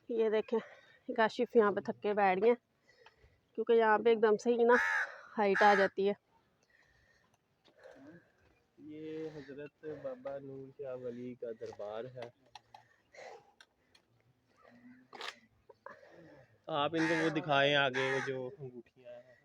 ये देखें काशिफ यहाँ पे थक के बैठ गए क्योंकि यहाँ पे एकदम से ही ना हाइट आ जाती है। ये हजरत बाबा नूर शाह वली का दरबार है। आप इनको वो दिखाएं आगे, वो जो अंगूठियाँ हैं।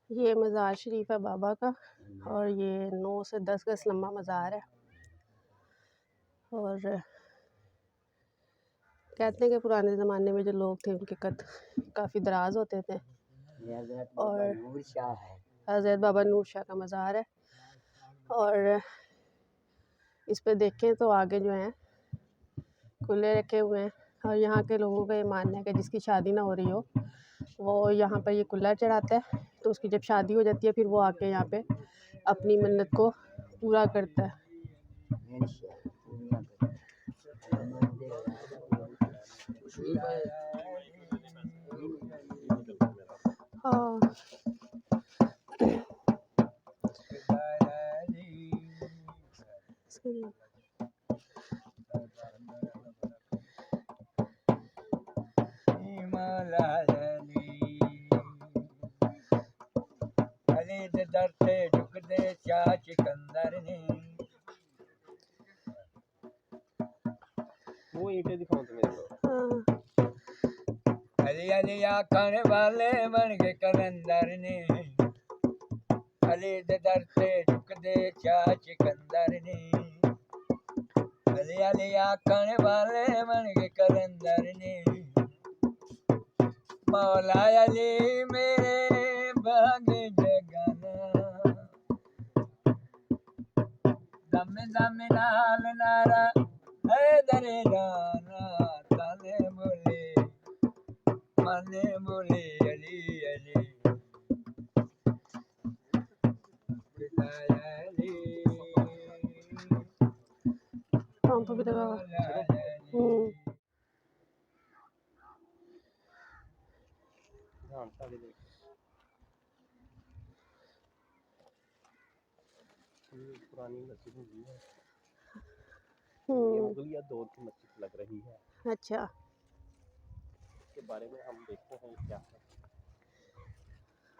ये मज़ार शरीफ है बाबा का और ये 9 से 10 गज लंबा मज़ार है और कहते हैं कि पुराने ज़माने में जो लोग थे उनके कद काफ़ी दराज होते थे। और हज़रत बाबा नूर शाह का मज़ार है और इस पे देखें तो आगे जो है खुले रखे हुए हैं और यहाँ के लोगों का ये मानना है कि जिसकी शादी ना हो रही हो वो यहाँ पर ये कुल्ला चढ़ाता है, तो उसकी जब शादी हो जाती है फिर वो आके यहाँ पे अपनी मन्नत को पूरा करता है। हाँ वो ईंटें दिखाओ तो मेरे को। हाँ। अली आखने वाले बन के कलंदर ने, अली दे दर से झुकदे चाह चिकंदर ने, अली आखने वाले बन के कलंदर ने, मौला अली मेरे भाग जगाना, दम दम नाल नारा है दरे जाना, ताने बोले माने बोले अली अली पंप भी लगा हुआ। ध्यान से आगे देख। ये पुरानी मस्जिद हुई है। ये मुगलिया दौर की मस्जिद लग रही है। अच्छा, इसके बारे में हम देखते हैं क्या है।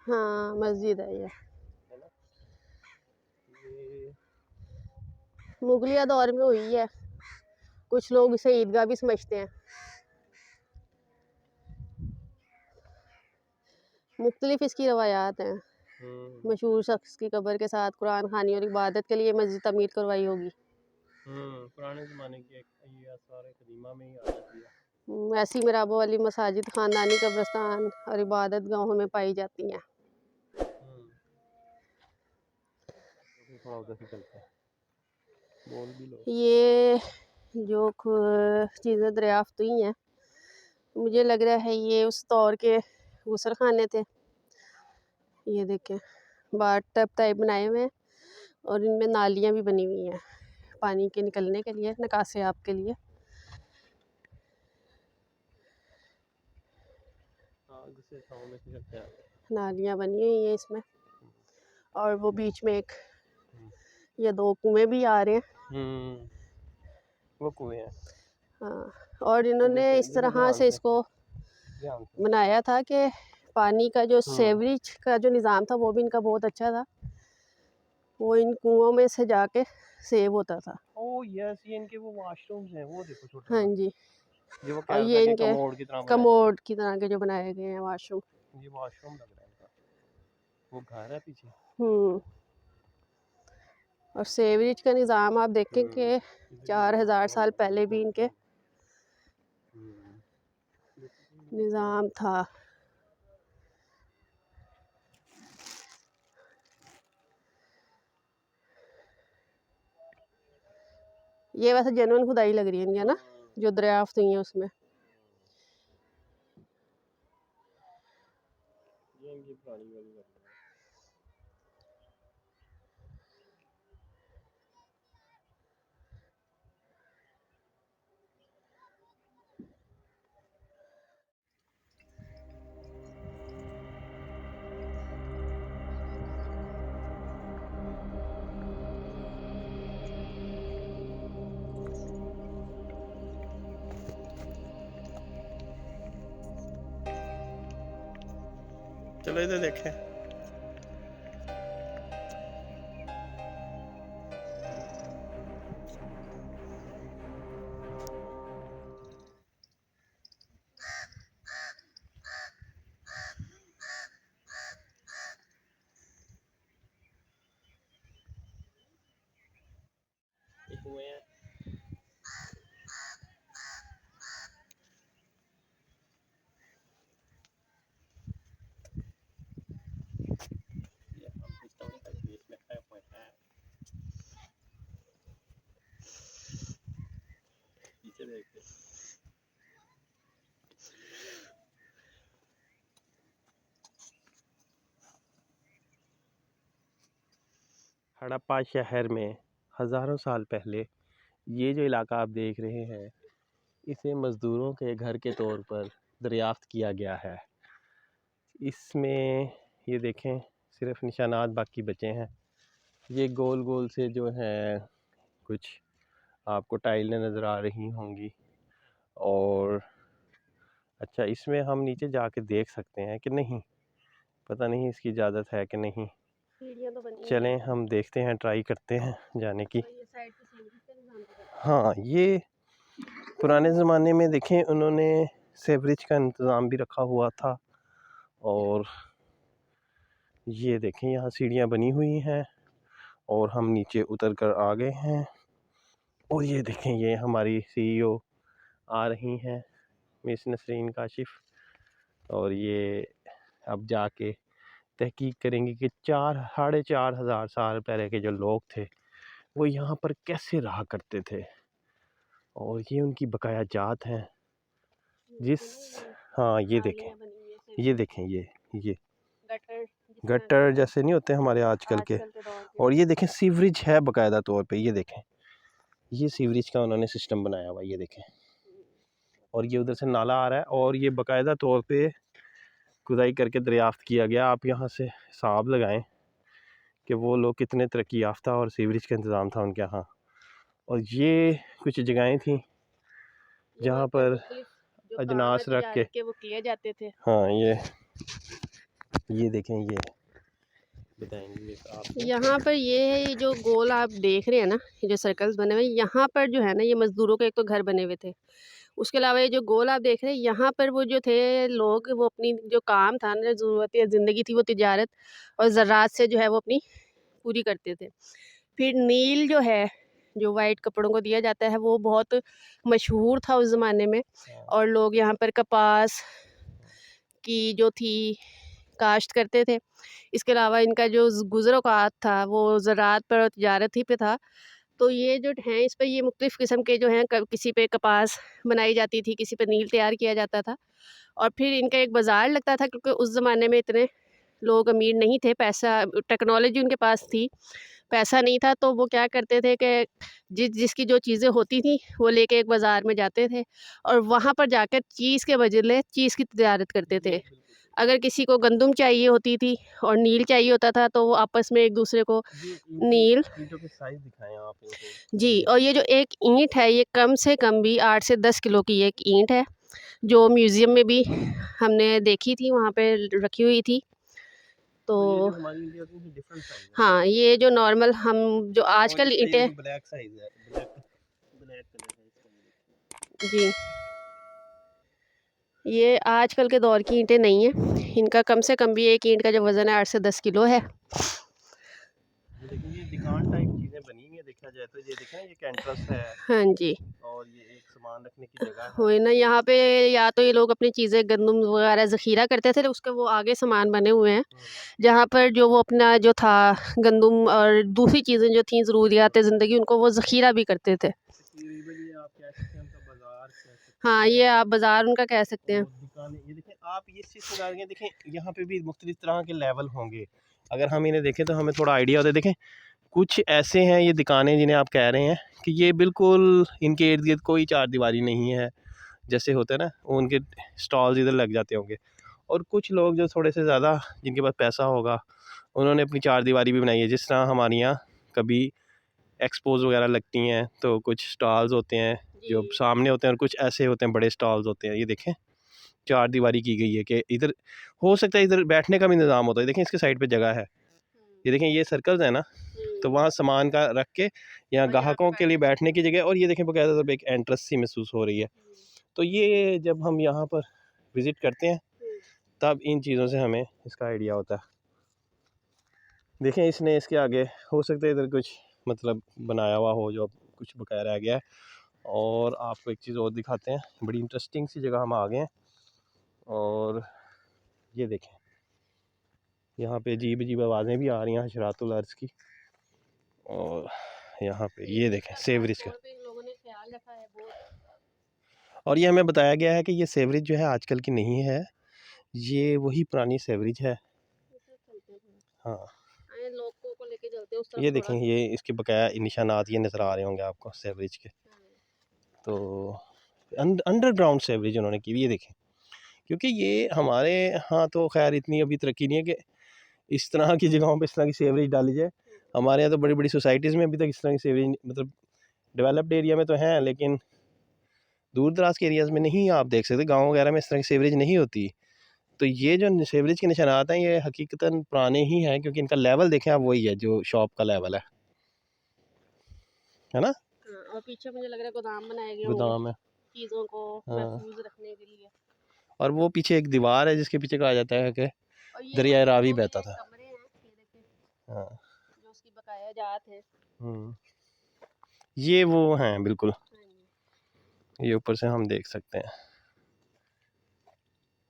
हाँ मस्जिद है ये, है ना? ये मुगलिया दौर में हुई है, कुछ लोग इसे ईदगाह भी समझते हैं। मुख्तलिफ इसकी रवायात हैं। मशहूर शख्स की कब्र के साथ कुरान खानी और इबादत के लिए मस्जिद तमीर करवाई होगी। पुराने ज़माने की ये आसार कदीमा में ही आ जाती है। ऐसी मिराबों वाली मसाजिद ख़ानदानी कब्रस्तान और इबादत गाहों में पाई जाती हैं। थोड़ा उधर ही चलते हैं, बोल भी लो। ये जो चीज़ें दरियाफ्त हुई हैं, मुझे लग रहा है ये उस दौर के गुसल खाने थे। ये देखें बाथ टब टाइप बनाए हुए हैं और इनमें नालियाँ भी बनी हुई हैं पानी के निकलने के लिए, निकासियाब के लिए। नालियाँ बनी हुई हैं इसमें और वो बीच में एक ये 2 कुएं भी आ रहे हैं। वो कुएं हैं। हाँ, और इन्होंने इस तरह से इसको बनाया था कि पानी का जो सेवरेज का जो निज़ाम था वो भी इनका बहुत अच्छा था, वो इन कुओं में से जाके सेव होता था। ओह यस, ये इनके वो वॉशरूम्स हैं, वो देखो छोटे। हाँ जी, ये वो और ये इनके कमोड की तरह के जो बनाए गए हैं वॉशरूम। ये वॉशरूम लग रहा है इनका। वो घर है पीछे। और सेवरेज का निज़ाम आप देखें कि 4000 साल पहले भी इनके निज़ाम था। ये वैसे जेन्युइन खुदाई लग रही है इनकी, है ना, जो दरियाफ्त हुई है उसमें। ये इनकी पुरानी वाली लग रही है। चलो इधर देखें। ये हुए हैं। ये हम हिस्टोरिकल प्लेस में आए हुए हैं। पीछे देखते हैं। हड़प्पा शहर में हज़ारों साल पहले ये जो इलाका आप देख रहे हैं, इसे मज़दूरों के घर के तौर पर दरियाफ्त किया गया है। इसमें ये देखें सिर्फ निशानात बाकी बचे हैं। ये गोल गोल से जो है कुछ आपको टाइलें नज़र आ रही होंगी। और अच्छा, इसमें हम नीचे जाके देख सकते हैं कि नहीं, पता नहीं इसकी इजाज़त है कि नहीं। सीढ़ियाँ तो बनी हैं। चलें हम देखते हैं, ट्राई करते हैं जाने की। और ये साइड पे सीढ़ी पे निज़ाम तो हाँ, ये पुराने ज़माने में देखें उन्होंने सेवरेज का इंतज़ाम भी रखा हुआ था। और ये देखें यहाँ सीढ़ियाँ बनी हुई हैं और हम नीचे उतर कर आ गए हैं। और ये देखें ये हमारी CEO आ रही हैं, मिस नसरीन काशिफ। और ये अब जाके तहकीक करेंगे कि 4,500 साल पहले के जो लोग थे वो यहाँ पर कैसे रहा करते थे। और ये उनकी बकाया जात हैं जिस, हाँ ये देखें, नालियाँ बनी हुई हैं, ये देखें ये गटर गटर जैसे नहीं होते हमारे आजकल के। आजकल के दौर के। और ये देखें सीवरेज है बाकायदा तौर पे, ये देखें ये सीवरेज का उन्होंने सिस्टम बनाया हुआ, ये देखें। और ये उधर से नाला आ रहा है और ये बाकायदा तौर पे खुदाई करके दरियाफ्त किया गया। आप यहाँ से हिसाब लगाएं कि वो लोग कितने तरक्की याफ्ता और सीवरेज का इंतज़ाम था उनके यहाँ। और ये कुछ जगहें थी जहाँ पर अजनास रख के वो किए जाते थे। हाँ ये देखें, ये बताएंगे आप। यहाँ पर ये है, ये जो गोल आप देख रहे हैं ना, ये जो सर्कल्स बने हुए हैं, यहाँ पर जो है ना ये मज़दूरों के एक तो घर बने हुए थे। उसके अलावा ये जो गोल आप देख रहे हैं, यहाँ पर वो जो थे लोग, वो अपनी जो काम था ना, ज़रूरत या ज़िंदगी थी, वो तिजारत और ज़राअत से जो है वो अपनी पूरी करते थे। फिर नील जो है, जो वाइट कपड़ों को दिया जाता है, वो बहुत मशहूर था उस ज़माने में। और लोग यहाँ पर कपास की जो थी काश्त करते थे। इसके अलावा इनका जो गुज़र-औक़ात था वो ज़राअत पर और तिजारत ही पे था। तो ये जो हैं, इस पे ये मुख्तलिफ़ किस्म के जो हैं, किसी पे कपास बनाई जाती थी, किसी पे नील तैयार किया जाता था। और फिर इनका एक बाज़ार लगता था, क्योंकि उस ज़माने में इतने लोग अमीर नहीं थे, पैसा टेक्नोलॉजी उनके पास थी, पैसा नहीं था। तो वो क्या करते थे कि जिसकी जो चीज़ें होती थी वो लेके एक बाज़ार में जाते थे और वहाँ पर जाकर चीज़ के बदले चीज़ की तिजारत करते थे। अगर किसी को गंदम चाहिए होती थी और नील चाहिए होता था, तो वो आपस में एक दूसरे को नील। ईंटों के साइज दिखाएं आप इनको। जी, और ये जो एक ईंट है, ये कम से कम भी 8 से 10 किलो की एक ईंट है, जो म्यूज़ियम में भी हमने देखी थी, वहाँ पे रखी हुई थी। तो ये जो हमारी इंडिया की डिफरेंट साइज है। हाँ, ये जो नॉर्मल हम जो आजकल और इसका ये ईंटें, जो ब्लैक साइज है, ब्लैक कलर है इसका। जी, ये आजकल के दौर की ईंटें नहीं हैं। इनका कम से कम भी एक ईंट का जो वज़न है 8 से 10 किलो है। ये देखिए ये दुकान टाइप चीजें बनी हुई है, देखा जाए तो ये देखें ये कैंटरस है हाँ जी, और ये एक सामान रखने की जगह है। वही ना, यहाँ पे या तो ये लोग अपनी चीज़ें गंदम वगैरह ज़ख़ीरा करते थे, तो उसके वो आगे सामान बने हुए हैं, जहाँ पर जो वो अपना जो था गंदम और दूसरी चीज़ें जो थी ज़रूरियात ज़िंदगी, उनको वो ज़ख़ीरा भी करते थे। तकरीबन ये आप कह सकते हैं उनका बाजार कह सकते हैं। हाँ, ये आप बाज़ार उनका कह सकते हैं। और दुकानें ये देखें आप, ये चीज़ से जाएंगे देखें यहाँ पे भी मुख्तलिफ तरह के लेवल होंगे। अगर हम इन्हें देखें तो हमें थोड़ा आइडिया होता है। देखें कुछ ऐसे हैं ये दुकानें जिन्हें आप कह रहे हैं कि ये बिल्कुल इनके इर्द गिर्द कोई चार दीवारी नहीं है, जैसे होता है ना उनके स्टॉल्स इधर लग जाते होंगे। और कुछ लोग जो थोड़े से ज़्यादा जिनके पास पैसा होगा उन्होंने अपनी चार दीवारी भी बनाई है। जिस तरह हमारे यहाँ कभी एक्सपोज वगैरह लगती हैं तो कुछ स्टॉल्स होते हैं जो जी। सामने होते हैं और कुछ ऐसे होते हैं बड़े स्टॉल्स होते हैं। ये देखें चार दीवारी की गई है कि इधर हो सकता है इधर बैठने का भी इंतज़ाम होता है। देखें इसके साइड पे जगह है, ये देखें ये सर्कल्स है ना, तो वहाँ सामान का रख के यहाँ ग्राहकों के लिए बैठने की जगह। और ये देखें बकायदा तौर पे एक एंट्रेंस सी महसूस हो रही है। तो ये जब हम यहाँ पर विज़िट करते हैं तब इन चीज़ों से हमें इसका आइडिया होता है। देखें इसने इसके आगे हो सकता है इधर कुछ मतलब बनाया हुआ हो जो कुछ बकाया रह गया है। और आपको एक चीज़ और दिखाते हैं, बड़ी इंटरेस्टिंग सी जगह हम आ गए हैं। और ये देखें यहाँ पे अजीब अजीब आवाज़ें भी आ रही हैं हशरातुल अर्ज़ की। और यहाँ पे ये देखें सेवरेज का, लोगों ने ख्याल रखा है बहुत। और ये हमें बताया गया है कि ये सेवरेज जो है आजकल की नहीं है, ये वही पुरानी सेवरेज है। हाँ लोगों को लेके चलते हैं उस तरफ ये थोड़ा। देखें ये इसके बकाया निशानात ये नज़र आ रहे होंगे आपको सेवरेज के। तो अंडरग्राउंड सेवरेज उन्होंने की, ये देखें। क्योंकि ये हमारे यहाँ तो खैर इतनी अभी तरक्की नहीं है कि इस तरह की जगहों पे इस तरह की सेवरेज डाली जाए। हमारे यहाँ तो बड़ी बड़ी सोसाइटीज़ में अभी तक इस तरह की सेवरेज मतलब डेवलप्ड एरिया में तो हैं, लेकिन दूर दराज के एरियाज़ में नहीं आप देख सकते। गाँव वगैरह में इस तरह की सेवरेज नहीं होती। तो ये जो सेवरेज के निशानात हैं ये हकीकतन पुराने ही हैं, क्योंकि इनका लेवल देखें आप वही है जो शॉप का लेवल है ना। और पीछे मुझे लग रहा है गोदाम बनाए गए गोदाम है, चीज़ों को महफूज रखने के लिए। और वो पीछे एक दीवार है जिसके पीछे कहा जाता है कि दरिया रावी बहता था। कमरे हैं ये देखें हाँ जो उसकी बकाया जात है। ये वो हैं बिल्कुल, ये ऊपर से हम देख सकते हैं।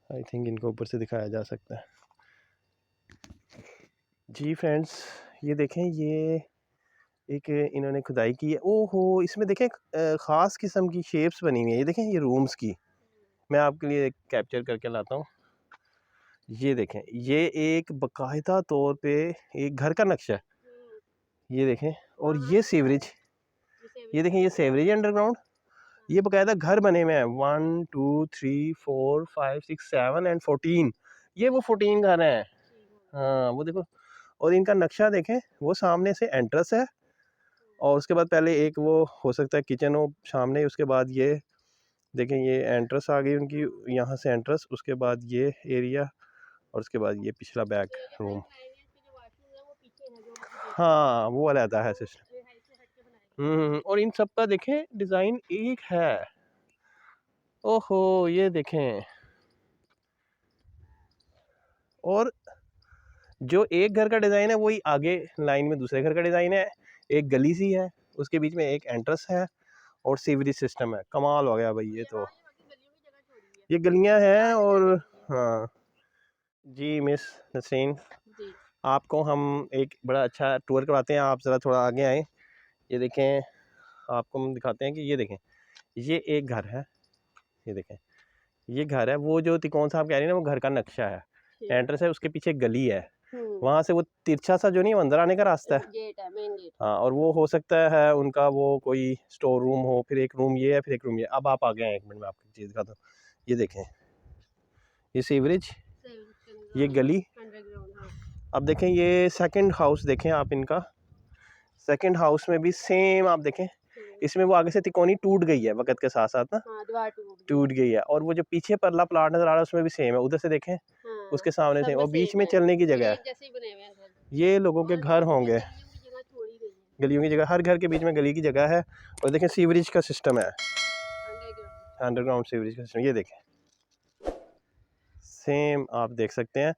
आई थिंक इनको ऊपर से दिखाया जा सकता है। जी फ्रेंड्स ये देखें ये एक इन्होंने खुदाई की है। ओहो इसमें देखें ख़ास किस्म की शेप्स बनी हुई है। ये देखें ये रूम्स की, मैं आपके लिए कैप्चर करके लाता हूँ। ये देखें ये एक बाकायदा तौर पे एक घर का नक्शा है, ये देखें। और ये सीवरेज, ये देखें ये सीवरेज अंडरग्राउंड, ये बाकायदा घर बने हुए हैं 1 2 3 4 5 6 7 एंड 14। ये वो 14 घर हैं। हाँ वो देखो, और इनका नक्शा देखें, वो सामने से एंट्रेंस है और उसके बाद पहले एक वो हो सकता है किचन हो सामने, उसके बाद ये देखें ये एंट्रेंस आ गई उनकी, यहाँ से एंट्रेंस, उसके बाद ये एरिया और उसके बाद ये पिछला बैक रूम। हाँ वो अलग है सिस्टम। और इन सब का देखें डिज़ाइन एक है। ओहो ये देखें, और जो एक घर का डिज़ाइन है वही आगे लाइन में दूसरे घर का डिज़ाइन है। एक गली सी है, उसके बीच में एक एंट्रेंस है और सीवरेज सिस्टम है। कमाल हो गया भाई ये गलियां हैं। और हाँ जी मिस नसरीन, आपको हम एक बड़ा अच्छा टूर करवाते हैं, आप ज़रा थोड़ा आगे आएँ। ये देखें आपको हम दिखाते हैं कि ये देखें ये एक घर है, ये देखें ये घर है। वो जो तिकोन साहब कह रहे हैं ना वो घर का नक्शा है, एंट्रेंस है, उसके पीछे गली है, वहाँ से वो तिरछा सा जो नहीं अंदर आने का रास्ता है, गेट है मेन गेट। हाँ और वो हो सकता है उनका वो कोई स्टोर रूम हो, फिर एक रूम ये है फिर एक रूम ये। अब आप आ गए हैं, एक मिनट में आपको चीज़ दिखाता हूँ। ये देखें ये सीवरेज, ये गली। अब देखें ये सेकंड हाउस देखें आप, इनका सेकंड हाउस में भी सेम आप देखें, इसमें वो आगे से तिकोनी टूट गई है वक्त के साथ साथ ना, दीवार टूट गई है। और वो जो पीछे परला प्लाट नजर आ रहा है उसमें भी सेम है, उधर से देखें उसके सामने से, और बीच में चलने की जगह है। ये लोगों के घर होंगे, गलियों की जगह, हर घर के बीच में गली की जगह है। और देखें सीवरेज का सिस्टम है, अंडरग्राउंड सीवरेज का सिस्टम, ये देखें सेम आप देख सकते हैं।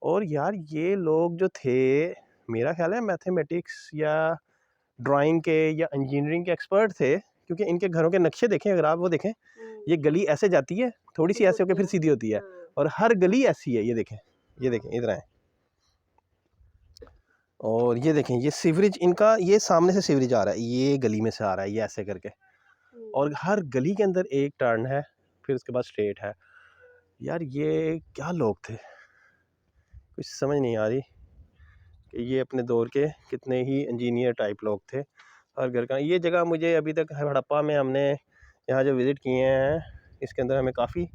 और यार ये लोग जो थे मेरा ख्याल है मैथमेटिक्स या ड्राइंग के या इंजीनियरिंग के एक्सपर्ट थे, क्योंकि इनके घरों के नक्शे देखें अगर आप, वो देखें ये गली ऐसे जाती है, थोड़ी सी ऐसे होकर फिर सीधी होती है, और हर गली ऐसी है। ये देखें इधर आए, और ये देखें ये सीवरेज इनका, ये सामने से सीवरेज आ रहा है, ये गली में से आ रहा है, ये ऐसे करके और हर गली के अंदर एक टर्न है, फिर उसके बाद स्ट्रेट है। यार ये क्या लोग थे, कुछ समझ नहीं आ रही कि ये अपने दौर के कितने ही इंजीनियर टाइप लोग थे। हर घर का ये जगह मुझे अभी तक हड़प्पा में हमने यहाँ जो विज़िट किए हैं, इसके अंदर हमें काफ़ी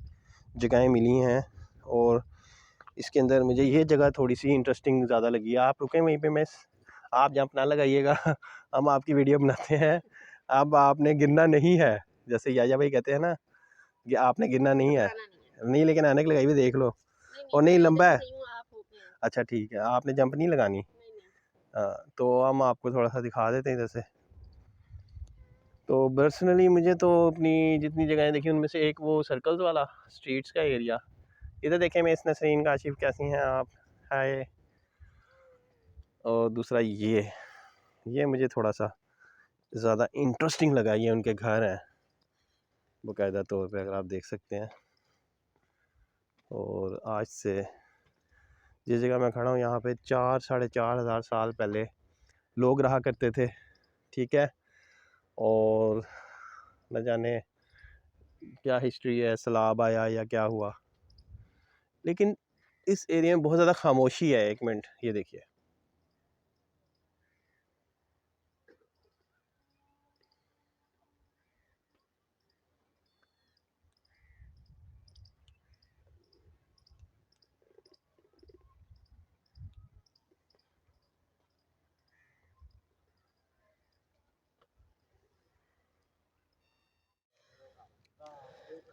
जगहें मिली हैं और इसके अंदर मुझे ये जगह थोड़ी सी इंटरेस्टिंग ज़्यादा लगी। आप रुकें वहीं पे, मैं आप जंप ना लगाइएगा हम आपकी वीडियो बनाते हैं। अब आपने गिरना नहीं है, जैसे याया भाई कहते हैं ना कि आपने गिरना नहीं है। नहीं, लेकिन ऐनक लगाई हुई देख लो। और नहीं लंबा है, अच्छा ठीक है, आपने जंप नहीं लगानी। हाँ, तो हम आपको थोड़ा सा दिखा देते हैं इधर से। तो पर्सनली मुझे तो अपनी जितनी जगहें देखी उनमें से एक वो सर्कल्स वाला स्ट्रीट्स का एरिया, इधर देखें मैं इस नसरीन काशिफ कैसी हैं आप, हाय। और दूसरा ये मुझे थोड़ा सा ज़्यादा इंटरेस्टिंग लगा, ये उनके घर हैं बाकायदा तौर पे, अगर आप देख सकते हैं। और आज से जिस जगह मैं खड़ा हूँ यहाँ पे 4-4,500 साल पहले लोग रहा करते थे, ठीक है। और न जाने क्या हिस्ट्री है, सैलाब आया या क्या हुआ, लेकिन इस एरिया में बहुत ज़्यादा खामोशी है। एक मिनट, ये देखिए,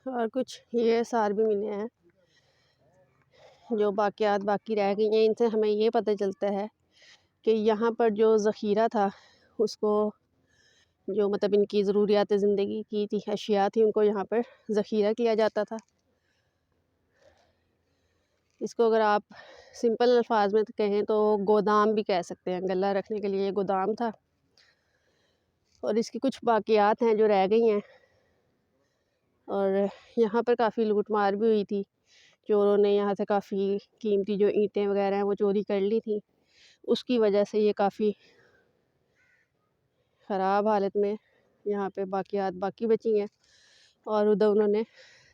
और कुछ ये आसार भी मिले हैं जो बाकियात बाकी रह गई हैं। इनसे हमें ये पता चलता है कि यहाँ पर जो ज़ख़ीरा था उसको, जो मतलब इनकी ज़रूरियात ज़िंदगी की थी, अशिया थी, उनको यहाँ पर ज़ख़ीरा किया जाता था। इसको अगर आप सिंपल अल्फाज में कहें तो गोदाम भी कह सकते हैं, गल्ला रखने के लिए गोदाम था। और इसकी कुछ बाकियात हैं जो रह गई हैं। और यहाँ पर काफ़ी लूट मार भी हुई थी, चोरों ने यहाँ से काफ़ी कीमती जो ईंटें वगैरह हैं वो चोरी कर ली थी। उसकी वजह से ये काफ़ी ख़राब हालत में यहाँ पे बाकियात बाकी बची हैं। और उधर उन्होंने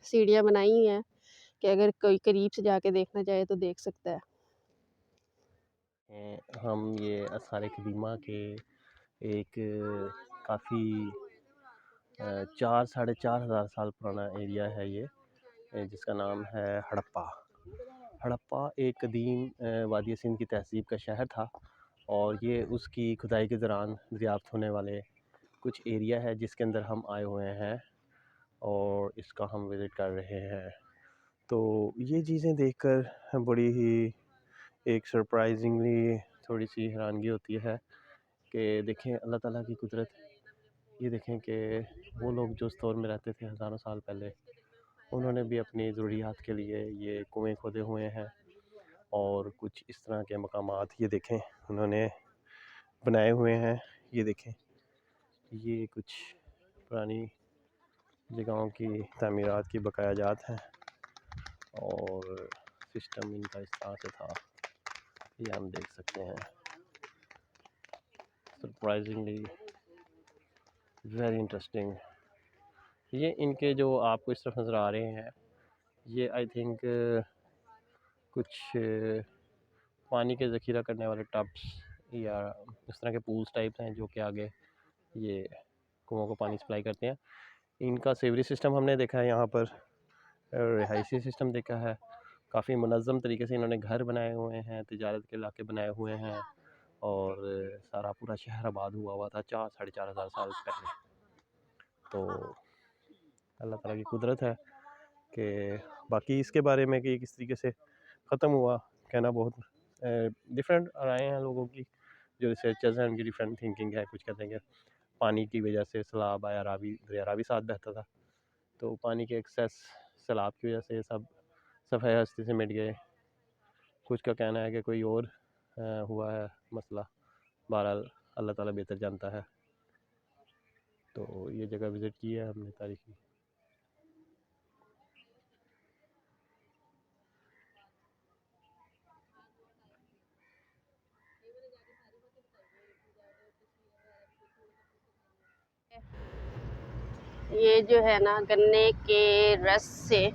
सीढ़ियाँ बनाई हैं कि अगर कोई करीब से जाके देखना चाहे तो देख सकता है। हम ये आसार कदीमा के एक काफ़ी 4-4,500 साल पुराना एरिया है ये, जिसका नाम है हड़प्पा। हड़प्पा एक कदीम वादी सिंध की तहज़ीब का शहर था और ये उसकी खुदाई के दौरान दरियाफ्त होने वाले कुछ एरिया है जिसके अंदर हम आए हुए हैं और इसका हम विज़िट कर रहे हैं। तो ये चीज़ें देखकर बड़ी ही एक सरप्राइजिंगली थोड़ी सी हैरानगी होती है कि देखें अल्लाह ताला की कुदरत। ये देखें कि वो लोग जो इस दौर में रहते थे हज़ारों साल पहले, उन्होंने भी अपनी ज़रूरियात के लिए ये कुएँ खोदे हुए हैं और कुछ इस तरह के मकामात ये देखें उन्होंने बनाए हुए हैं। ये देखें, ये कुछ पुरानी जगहों की तामीरात की बकायाजात हैं और सिस्टम इनका इस तरह से था, ये हम देख सकते हैं। Surprisingly very interesting. ये इनके जो आपको इस तरफ नज़र आ रहे हैं, ये आई थिंक कुछ पानी के ज़ख़ीरा करने वाले टब्स या इस तरह के पूल्स टाइप्स हैं जो कि आगे ये कुओं को पानी सप्लाई करते हैं। इनका सेवरी सिस्टम हमने देखा है यहाँ पर, रिहायशी सिस्टम देखा है, काफ़ी मुनज़्ज़म तरीके से इन्होंने घर बनाए हुए हैं, तिजारत के इलाके बनाए हुए हैं और सारा पूरा शहर आबाद हुआ था 4-4,500 साल पहले। तो अल्लाह ताला की कुदरत है कि बाकी इसके बारे में कि किस तरीके से ख़त्म हुआ कहना बहुत डिफरेंट राय हैं लोगों की, जो रिसर्चर्स हैं उनकी डिफरेंट थिंकिंग है। कुछ कहते हैं कि पानी की वजह से सैलाब आया, दरिया रावी साथ बहता था, तो पानी के एक्सेस सैलाब की वजह से सब सफ़े हस्ती से मिट गए। कुछ का कहना है कि कोई और हुआ है मसला, बहरहाल अल्लाह ताला बेहतर जानता है। तो ये जगह विज़िट की है हमने तारीखी। ये जो है ना गन्ने के रस से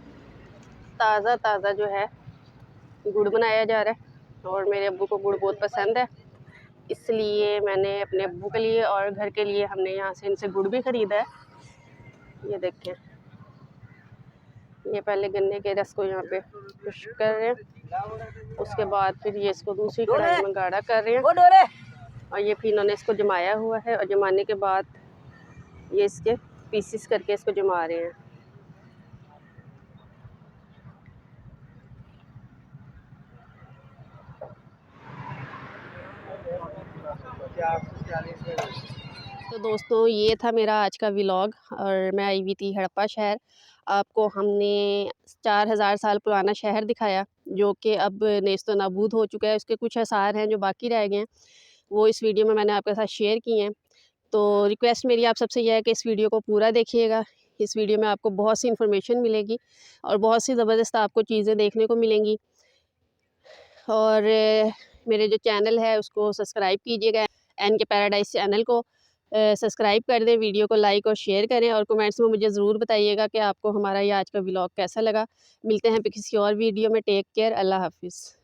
ताज़ा ताज़ा जो है गुड़ बनाया जा रहा है, और मेरे अब्बू को गुड़ बहुत पसंद है, इसलिए मैंने अपने अब्बू के लिए और घर के लिए हमने यहाँ से इनसे गुड़ भी ख़रीदा है। ये देखें, ये पहले गन्ने के रस को यहाँ पे खुश्क कर रहे हैं, उसके बाद फिर ये इसको दूसरी कढ़ाई में गाढ़ा कर रहे हैं, और ये फिर इन्होंने इसको जमाया हुआ है, और जमाने के बाद ये इसके पीसेस करके इसको जमा रहे हैं। तो दोस्तों ये था मेरा आज का व्लॉग, और मैं आई हुई थी हड़प्पा शहर। आपको हमने 4000 साल पुराना शहर दिखाया, जो कि अब नेस्तो नाबूद हो चुका है। उसके कुछ आसार हैं जो बाकी रह गए हैं, वो इस वीडियो में मैंने आपके साथ शेयर किए हैं। तो रिक्वेस्ट मेरी आप सबसे यह है कि इस वीडियो को पूरा देखिएगा। इस वीडियो में आपको बहुत सी इन्फॉर्मेशन मिलेगी और बहुत सी ज़बरदस्त आपको चीज़ें देखने को मिलेंगी। और मेरे जो चैनल है उसको सब्सक्राइब कीजिएगा, NK पैराडाइज चैनल को सब्सक्राइब कर दें, वीडियो को लाइक और शेयर करें, और कमेंट्स में मुझे ज़रूर बताइएगा कि आपको हमारा ये आज का व्लॉग कैसा लगा। मिलते हैं किसी और वीडियो में। टेक केयर, अल्लाह हाफिज़।